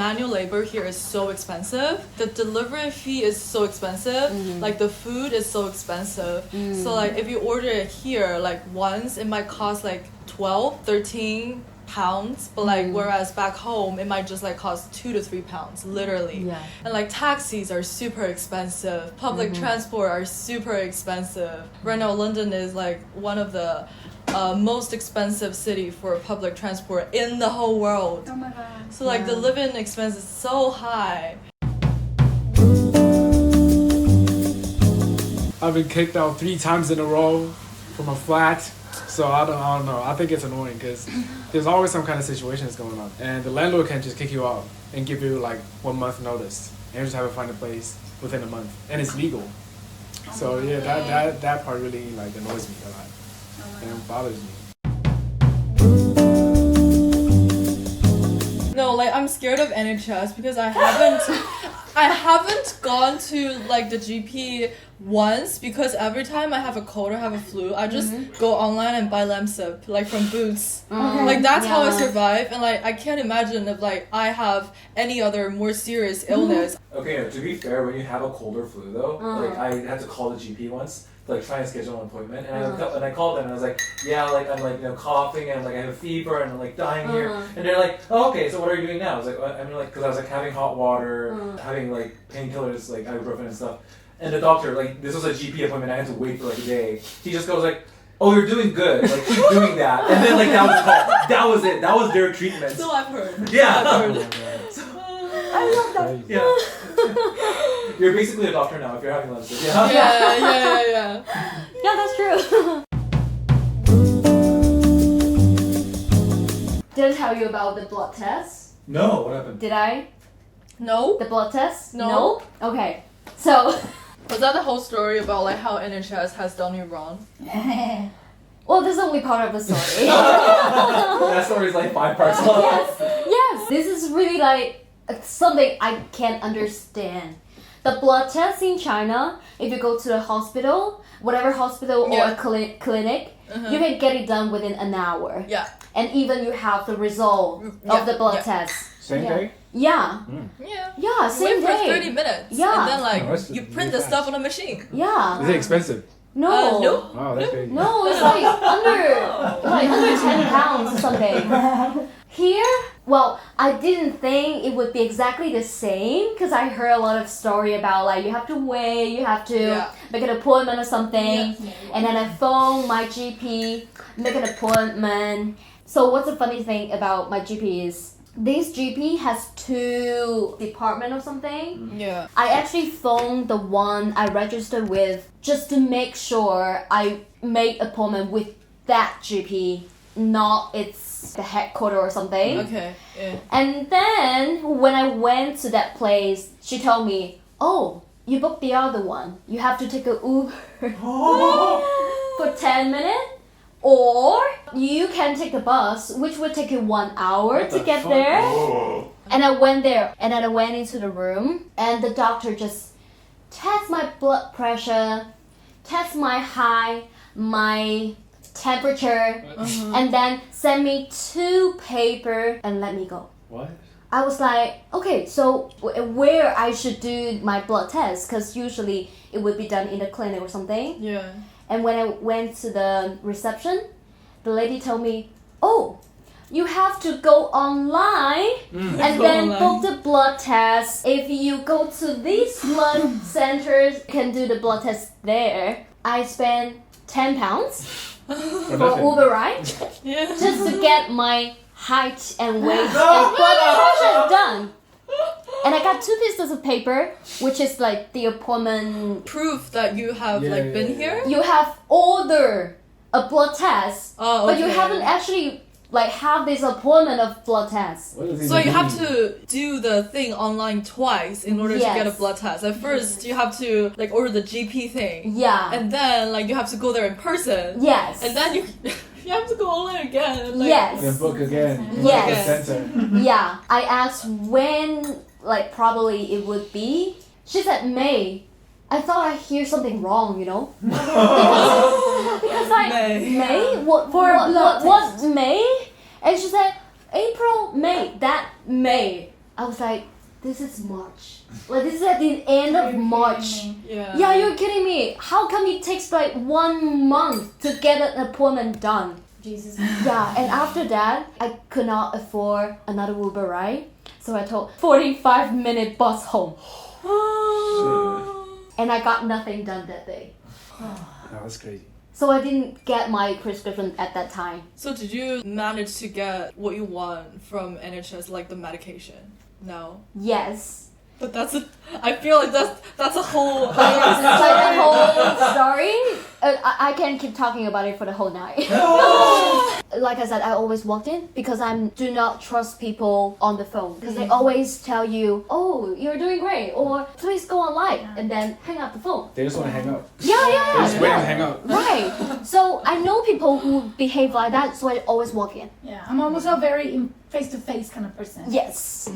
manual labor here is so expensive. The delivery fee is so expensive. Like the food is so expensive. So like if you order it here, like once it might cost like 12, 13 pounds, but like whereas back home it might just like cost 2 to 3 pounds, literally. And like taxis are super expensive, public transport are super expensive. Right now London is like one of the most expensive city for public transport in the whole world. Oh my god. So like the living expense is so high. I've been kicked out 3 times in a row from a flat. So I don't know. I think it's annoying because there's always some kind of situation that's going on. And the landlord can just kick you out and give you like 1 month notice. And you just have to find a place within a month. And it's legal. So yeah, that part really like annoys me a lot. And it bothers me. No, like I'm scared of NHS because I haven't gone to like the GP once because every time I have a cold or have a flu, I just go online and buy Lemsip like from Boots. Like that's how I survive, and like I can't imagine if like I have any other more serious illness. Okay, to be fair, when you have a cold or flu though, like I had to call the GP once to like try and schedule an appointment, and I called them and I was like, yeah, like I'm like coughing and like I have a fever and I'm like dying here, and they're like, oh, okay, so what are you doing now? I was like, I'm like, because I was like having hot water, having like painkillers like ibuprofen and stuff, and the doctor, like this was a GP appointment, I had to wait for like a day. He just goes like, oh, you're doing good, like keep doing that, and then like that was all. That was it. That was their treatment. So I've heard. Yeah. I've heard. I love that. Yeah. You're basically a doctor now if you're having lunch. Yeah. Yeah, that's true. Did I tell you about the blood test? No, what happened? Did I? No? The blood test? No. Okay. So. Was that the whole story about like how NHS has done you wrong? Well, this is only part of the story. That story is like 5 parts long. Yes. This is really like something I can't understand. The blood test in China, if you go to the hospital, whatever hospital or a clinic, you can get it done within an hour. Yeah. And even you have the result of the blood test. Same day? Yeah. Yeah, same Wait day. for 30 minutes. Yeah. And then like that's you really print the fast. stuff on a machine. Yeah. Is it expensive? No. No. Oh, that's crazy. No, it's like under 10 pounds or something. Here, well, I didn't think it would be exactly the same because I heard a lot of story about like you have to wait, you have to make an appointment or something, and then I phone my GP, make an appointment. So what's the funny thing about my GP is this GP has 2 departments or something. Yeah. I actually phoned the one I registered with just to make sure I made appointment with that GP, not its the headquarters or something. Okay. Yeah. And then when I went to that place, she told me, "Oh, you booked the other one. You have to take a Uber for 10 minutes, or you can take the bus, which would take you 1 hour to get there." And I went there, and then I went into the room, and the doctor just test my blood pressure, test my height, my temperature, and then send me 2 paper and let me go. What? I was like, okay, so where I should do my blood test, because usually it would be done in the clinic or something. Yeah. And when I went to the reception, the lady told me, oh, you have to go online and then book the blood test. If you go to these blood centers, you can do the blood test there. I spent 10 pounds for Uber ride just to get my height and weight and blood pressure done. And I got 2 pieces of paper, which is like the appointment Proof that you have been here. You have ordered a blood test, but you okay. haven't actually like have this appointment of blood test. So you have to do the thing online twice in order to get a blood test. At first, you have to like order the GP thing. Yeah. And then like you have to go there in person. Yes. And then you you have to go online again. And, like, Yes. Then book again. Yes. Center. Yeah. I asked when like probably it would be. She said May. I thought I hear something wrong, you know? because like May? What May? And she said April, May, that May. I was like, this is March. Like, this is at the end of March. Yeah. Yeah, you're kidding me. How come it takes like 1 month to get an appointment done? Jesus. Yeah, and after that, I could not afford another Uber ride. So I took 45-minute bus home. And I got nothing done that day. Oh, that's crazy. So I didn't get my prescription at that time. So did you manage to get what you want from NHS, like the medication? No. Yes. But I feel like that's a whole. It's like the whole story. I can keep talking about it for the whole night. Like I said, I always walked in because I do not trust people on the phone. Because they always tell you, oh, you're doing great, or please go online, and then hang up the phone. They just want to hang out. Yeah. They're just waiting to hang out. Right. So I know people who behave like that, so I always walk in. Yeah, I'm almost a very face-to-face kind of person. Yes.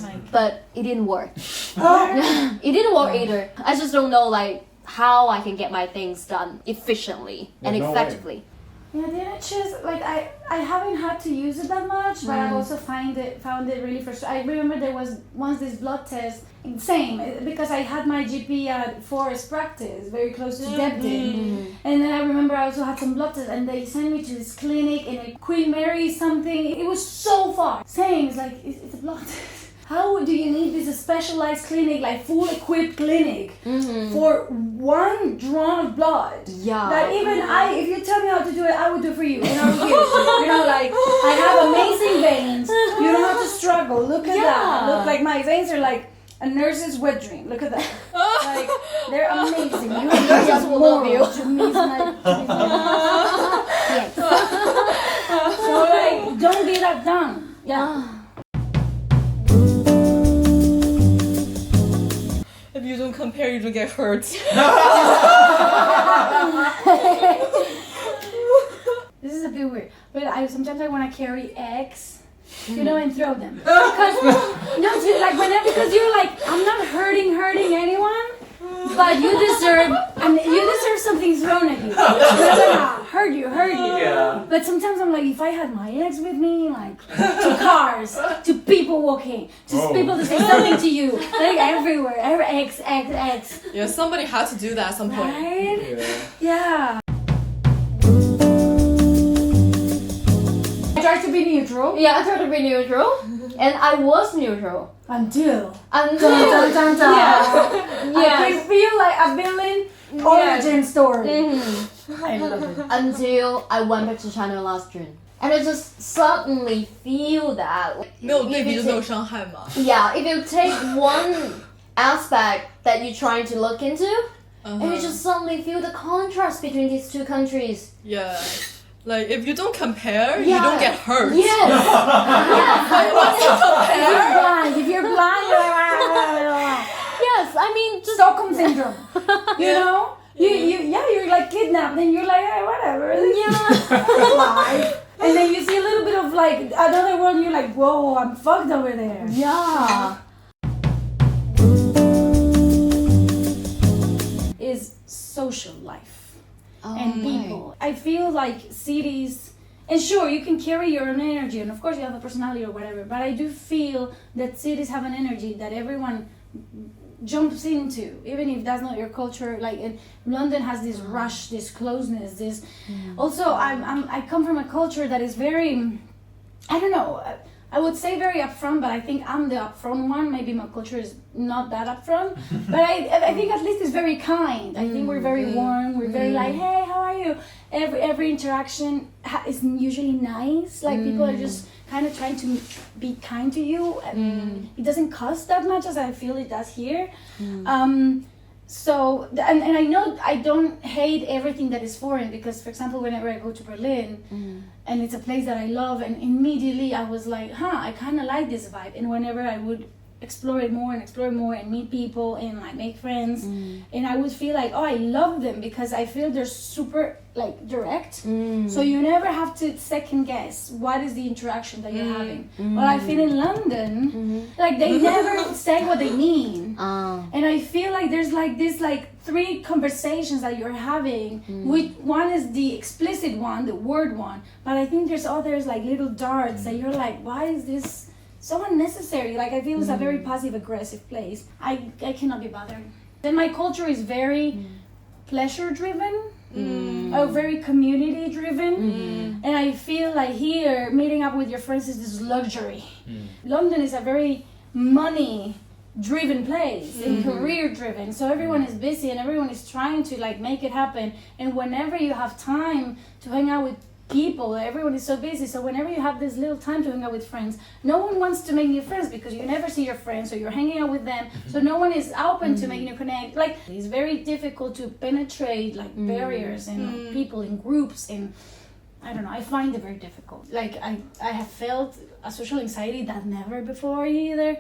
Like- But it didn't work. It didn't work either. I just don't know like how I can get my things done efficiently and no way. effectively. Yeah, the NHS, like I haven't had to use it that much, but I also found it really frustrating. I remember there was once this blood test, same, because I had my GP at Forest Practice, very close to Debden. And then I remember I also had some blood tests, and they sent me to this clinic in Queen Mary something. It was so far. Same, it's like, it's a blood test. How do you need this specialized clinic, like full equipped clinic, for one drawn of blood? Yeah. That even if you tell me how to do it, I would do it for you. And I would give it to you. You know, like, I have amazing veins. You don't have to struggle. Look at that. Look, like my veins are like a nurse's wet dream. Look at that. Like, they're amazing. You nurses will love you. Yes. So, like, don't be that dumb. Yeah. If you don't compare, you don't get hurt. This is a bit weird, but sometimes I want to carry eggs, you know, and throw them. Because because you're like, I'm not hurting anyone, but you deserve something thrown at you. Hurt you. Yeah. But sometimes I'm like, if I had my eggs with me, like to cars, to people walking, to people to say something to you, like everywhere, eggs. Yeah, somebody had to do that at some point. Right? I Yeah. I tried to be neutral. Yeah, I tried to be neutral, and I was neutral. Until. Until Dun, dun, dun, dun. Yeah. I feel like a villain origin story. I love it. Until I went back to China last June, and I just suddenly feel that. 没有对比就没有伤害嘛。 Yeah, if you take one aspect that you're trying to look into, and you just suddenly feel the contrast between these two countries. Yeah. Like, if you don't compare, you don't get hurt. Yes. Like, once you compare, If you're blind, Yes, I mean, just Stockholm syndrome. You know? You're like kidnapped, and you're like, hey, whatever. Life. And then you see a little bit of like another world, and you're like, whoa, I'm fucked over there. yeah. Is social life. Oh And people. I feel like cities, and sure, you can carry your own energy, and of course you have a personality or whatever, but I do feel that cities have an energy that everyone jumps into, even if that's not your culture. Like in London has this rush, this closeness, this. Also, I come from a culture that is very, I don't know. I would say very upfront, but I think I'm the upfront one. Maybe my culture is not that upfront, but I think at least it's very kind. I think we're very warm. We're very like, hey, how are you? Every interaction is usually nice. Like people are just kind of trying to be kind to you. It doesn't cost that much as I feel it does here. So, and I know I don't hate everything that is foreign, because, for example, whenever I go to Berlin, and it's a place that I love, and immediately I was like, I kind of like this vibe. And whenever I would explore it more and meet people and like make friends, and I would feel like, I love them, because I feel they're super like direct. So you never have to second guess what is the interaction that you're having. But I feel in London, like they never say what they mean. And I feel like there's like this like 3 conversations that you're having, which one is the explicit one, the word one, but I think there's others like little darts that you're like, why is this so unnecessary. Like I feel it's a very passive aggressive place. I cannot be bothered. Then my culture is very pleasure driven. Or very community driven, and I feel like here meeting up with your friends is this luxury. London is a very money driven place and career driven, so everyone is busy and everyone is trying to like make it happen, and whenever you have time to hang out with people, everyone is so busy, so whenever you have this little time to hang out with friends, no one wants to make new friends because you never see your friends, so you're hanging out with them, so no one is open to making you connect. Like it's very difficult to penetrate like barriers and like, people in groups, and I don't know, I find it very difficult. Like I have felt a social anxiety that never before either.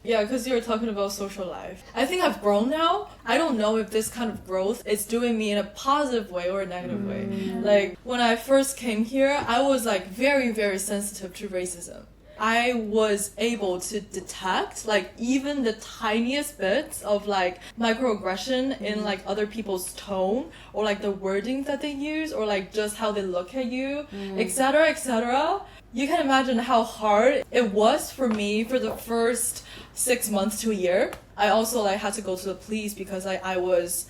Yeah, because you were talking about social life. I think I've grown now. I don't know if this kind of growth is doing me in a positive way or a negative way. Like when I first came here, I was like very, very sensitive to racism. I was able to detect like even the tiniest bits of like microaggression in like other people's tone or like the wording that they use or like just how they look at you, etc., etc. You can imagine how hard it was for me for the first 6 months to a year. I also like had to go to the police because I was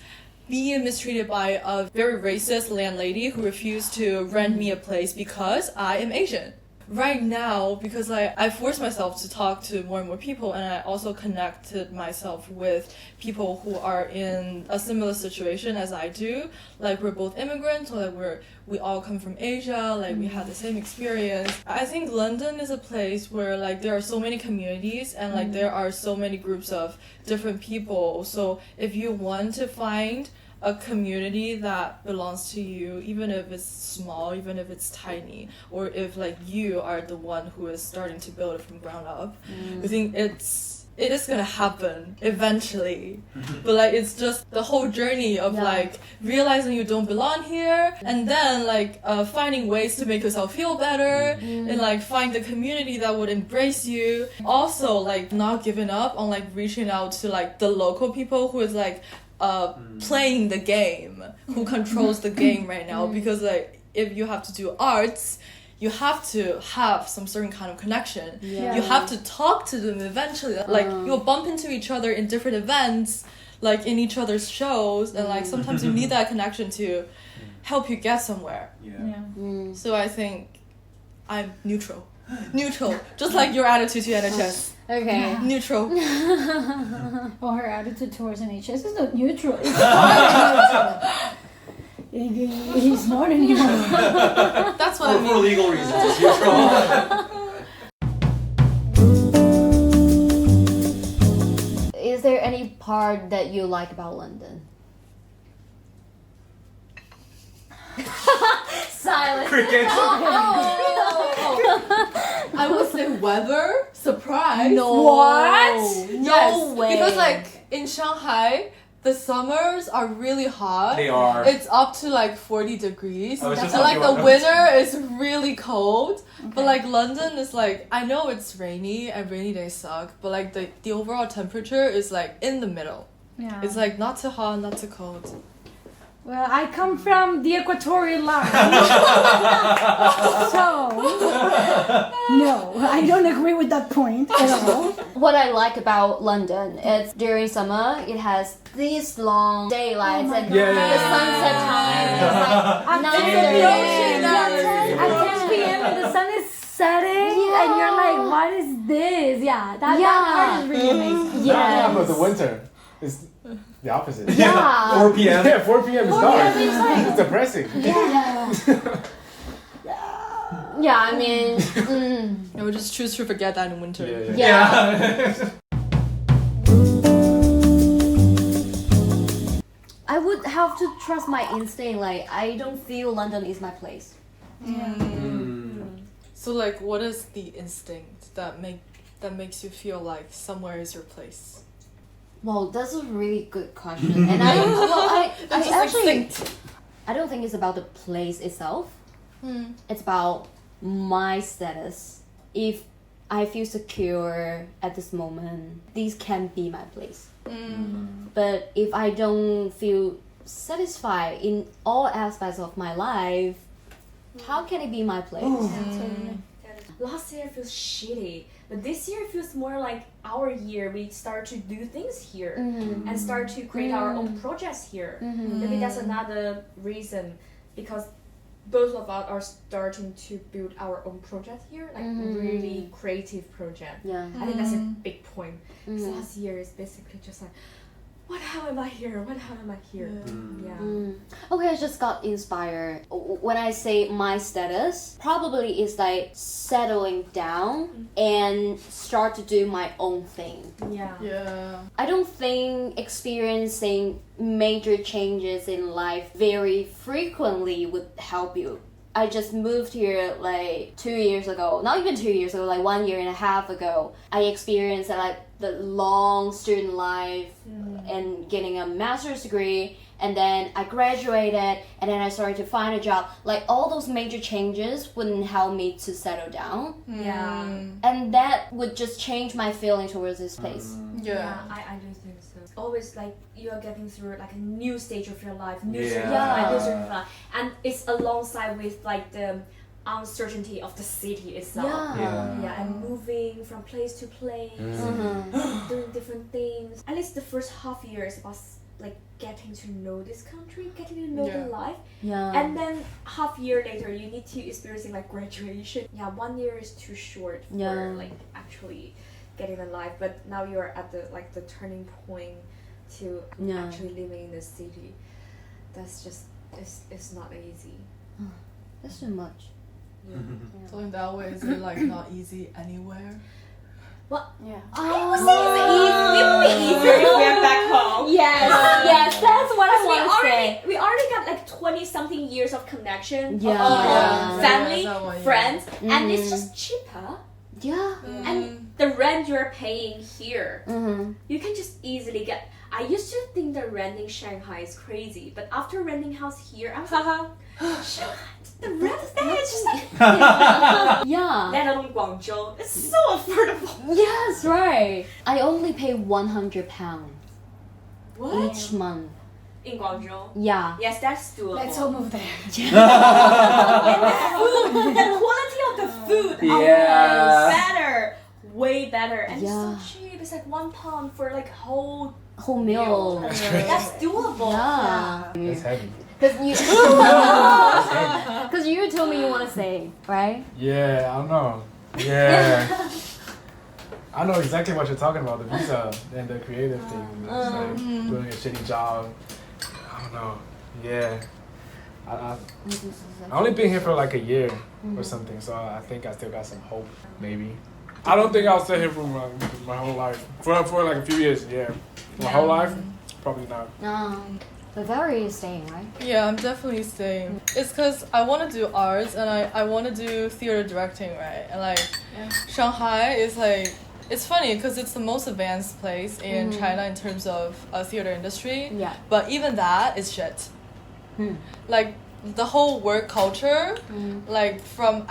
being mistreated by a very racist landlady who refused to rent me a place because I am Asian. Right now, because I forced myself to talk to more and more people, and I also connected myself with people who are in a similar situation as I do. Like we're both immigrants, or like we all come from Asia, like we had the same experience. I think London is a place where like there are so many communities and like there are so many groups of different people. So if you want to find a community that belongs to you, even if it's small, even if it's tiny, or if like you are the one who is starting to build it from ground up, I think it is gonna happen eventually. But like it's just the whole journey of like realizing you don't belong here, and then like finding ways to make yourself feel better, and like find the community that would embrace you. Also like not giving up on like reaching out to like the local people who is like playing the game, who controls the game right now, because like if you have to do arts, you have to have some certain kind of connection. You have to talk to them eventually, like you'll bump into each other in different events, like in each other's shows, and like sometimes you need that connection to help you get somewhere. So I think I'm neutral, just like your attitude to NHS. Okay. Neutral. Well, her attitude towards NHS is not neutral. It's not neutral. He's not anymore. That's what I mean. For legal reasons, it's neutral. Is there any part that you like about London? Silence. Crickets. I would say weather. Surprise. No. What? No way. Because like in Shanghai, the summers are really hot. They are. It's up to like 40 degrees. I was And just like talking the about winter is really cold. But like London is like, I know it's rainy and rainy days suck, but like the overall temperature is like in the middle. Yeah. It's like not too hot, not too cold. Well, I come from the equatorial line. So, no, I don't agree with that point at all. What I like about London is during summer it has these long daylights and Yeah, yeah, the yeah. sunset time. At It's 10 like 9:30. p.m. At 10 p.m. and the sun is setting, and you're like, what is this? Yeah, that part is really amazing. Yeah, but the winter is the opposite. Yeah. 4 p.m. Yeah, 4 p.m. is dark. p.m. is like- It's depressing. Yeah, I mean, I would just choose to forget that in winter. yeah. I would have to trust my instinct. Like, I don't feel London is my place. So like, what is the instinct that makes you feel like somewhere is your place? Well, that's a really good question, and I Just actually, instinct. I don't think it's about the place itself. It's about my status. If I feel secure at this moment, this can be my place. But if I don't feel satisfied in all aspects of my life, how can it be my place? last year feels shitty, but this year feels more like our year. We start to do things here and start to create our own projects here. Maybe that's another reason, because both of us are starting to build our own project here, like really creative project. Yeah. I think that's a big point. Because last year is basically just like, what the hell am I here? What the hell am I here? Yeah. Okay, I just got inspired. When I say my status, probably is like settling down and start to do my own thing. Yeah. I don't think experiencing major changes in life very frequently would help you. I just moved here like 2 years ago, not even 2 years ago, like 1 year and a half ago. I experienced like the long student life and getting a master's degree, and then I graduated, and then I started to find a job. Like all those major changes wouldn't help me to settle down. Yeah. And that would just change my feeling towards this place. Yeah. I do think so. Always like you are getting through like a new stage of your life, new Yeah. stage of your life, new stage of your life. And it's alongside with like the uncertainty of the city itself. Yeah. And moving from place to place, doing different things. At least the first half year is about like getting to know this country, getting to know the life. Yeah. And then half year later, you need to experiencing like graduation. Yeah, 1 year is too short for like actually getting a life. But now you're at the like the turning point to actually living in the city. That's just it's not easy. That's too much. Feeling that way is it like not easy anywhere? Yeah. I would say it would be easier if we are back home. Yes, that's what I want to say. We already got like 20-something years of connection, of Yeah. people, family, Yeah, that one, friends, and it's just cheaper. Yeah. And the rent you're paying here, Mm-hmm. you can just easily get. I used to think that rent in Shanghai is crazy, but after renting house here, I was like, Shanghai, the rent is there. It's just like, Yeah. let alone Guangzhou, it's so affordable. Yes, right. I only pay £100 What? each month. In Guangzhou? Yeah. Yes, that's doable. Let's all move there. And the food, the quality of the food, Yeah. better, way better, and Yeah. it's so cheap. It's like £1 for like whole Whole meal. That's doable. Yeah. It's heavy. Because you told me you want to say, right? Yeah, I know. Yeah. I know exactly what you're talking about, the visa and the creative thing. It's like doing a shitty job. I don't know. Yeah. I only been here for like a year or something, so I think I still got some hope, maybe. I don't think I'll stay here for my whole life. For like a few years, yeah. My whole life, probably not. But Valerie is staying, right? Yeah, I'm definitely staying. It's because I want to do arts and I want to do theater directing, right? And like Shanghai is like, it's funny because it's the most advanced place in China in terms of theater industry. Yeah. But even that is shit. Like the whole work culture, like from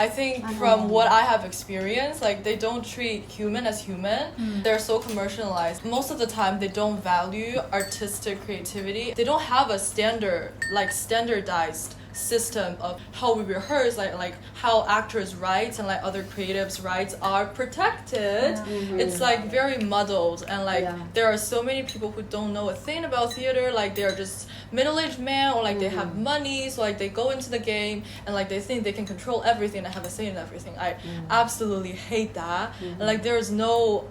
what I have experienced, like they don't treat human as human. They're so commercialized. Most of the time they don't value artistic creativity. They don't have a standardized system of how we rehearse, like how actors' rights and like other creatives' rights are protected. It's like very muddled, and like there are so many people who don't know a thing about theater. Like they're just middle-aged men, or like they have money, so like they go into the game and like they think they can control everything and have a say in everything. I absolutely hate that. And like there's no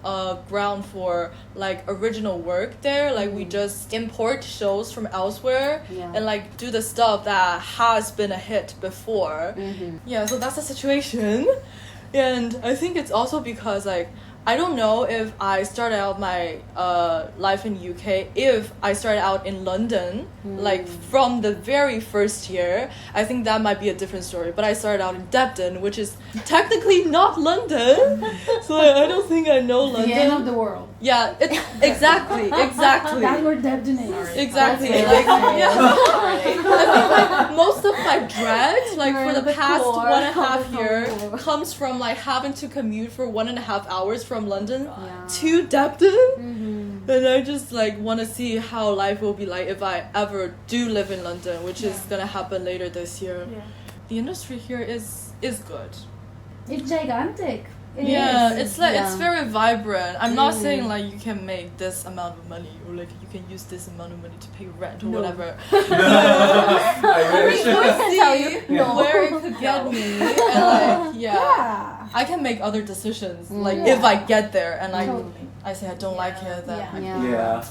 ground for like original work there. Like we just import shows from elsewhere and like do the stuff that has been a hit before. Yeah, so that's the situation. And I think it's also because like I don't know if I started out my life in UK, if I started out in London, like from the very first year, I think that might be a different story. But I started out in Debden, which is technically not London, so I don't think I know London. The end of the world. Yeah, exactly. That's where Debden is. Exactly. Like, yeah. I think like most of my dread, like for the past 1.5 years, comes from like having to commute for 1.5 hours from London to Debden. And I just like want to see how life will be like if I ever do live in London, which is gonna happen later this year. The industry here is good. It's gigantic. It Yeah, is. it's like it's Yeah. very vibrant. I'm not saying like you can make this amount of money or like you can use this amount of money to pay rent or No. whatever. I wish. I tell you, See no. where it could get me, and like Yeah. I can make other decisions. Like Mm. if I get there and Totally. I say I don't like it, then Yeah. Yeah. Yeah.